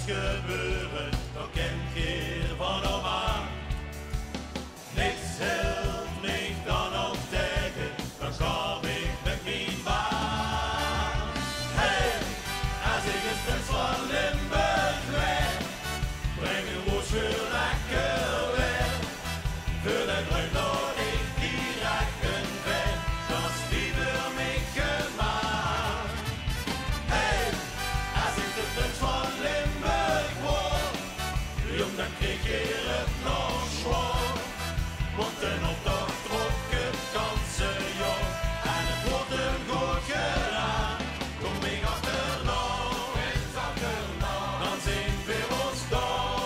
moest gebeuren, dan kent je van normaal. Niks helpt me dan ook tegen, dan kom ik met mijn baan. Hey, als ik het prins van Limburg ben, breng een woord voor lekker weer. Voor de druim dat ik direct een vet, dat is liever mij gemaakt. Hey, als ik de prins van Limburg word, jong dan kreeg je het nog zwaar. Want een optocht trok het ganse jaar en het wordt een goed gedaan. Kom ik achterna, dan zien we ons daar.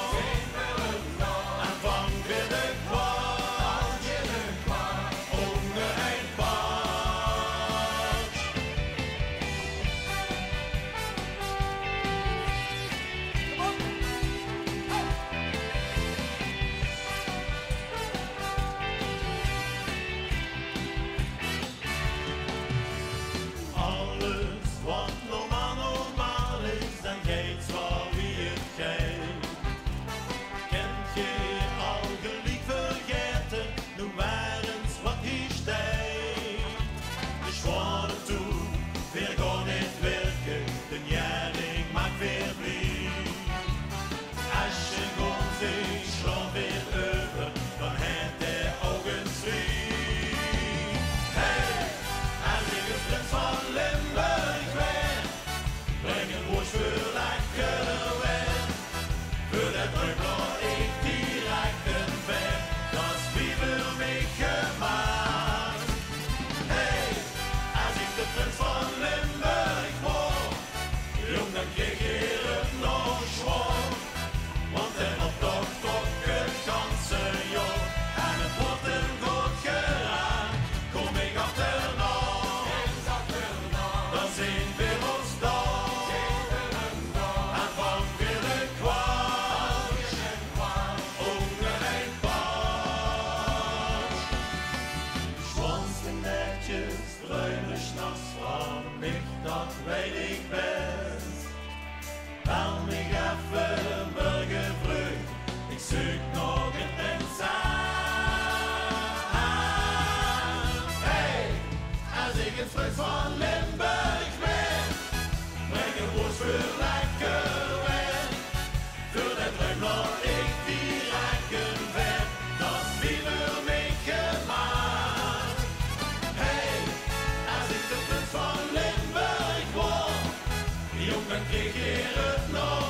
En vang weer de kwaad, onder een paard. Alles wat normaal is, dan geeft waar wie het geeft. Kent je al geliek vergeten, nu maar eens wat hier steekt. De schwane toe, weer gaan niet werken, de jaring maakt weer blij. Als je gewoon zich slaat weer over, dan heeft de ogen zwier. Hey, als ik het prins van Limburg ben, breng een woord voor lekker weer. Voor de druim laat ik direct een vet, dat is liever mij gemaakt. Hey, als ik de prins van Limburg word, jong dan kreeg je het nog zwaar. Want een optocht trok het ganse jaar en het wordt een goed gedaan. Kom ik achterna, dan zien we ons daar. En vang weer de kwaad, onder een paard. Schwansen netjes, bruine s'nachts van mich, dat weet ik best. Bel mich even morgen vroeg, ik zoek nog een prins aan. Hey, als ik het prins van Limburg ben, breng een woord voor lekker weer. Voor de druim laat ik direct een vet, dat is liever mij gemaakt. Hey, als ik de prins van Limburg word, jong dan kreeg je het nog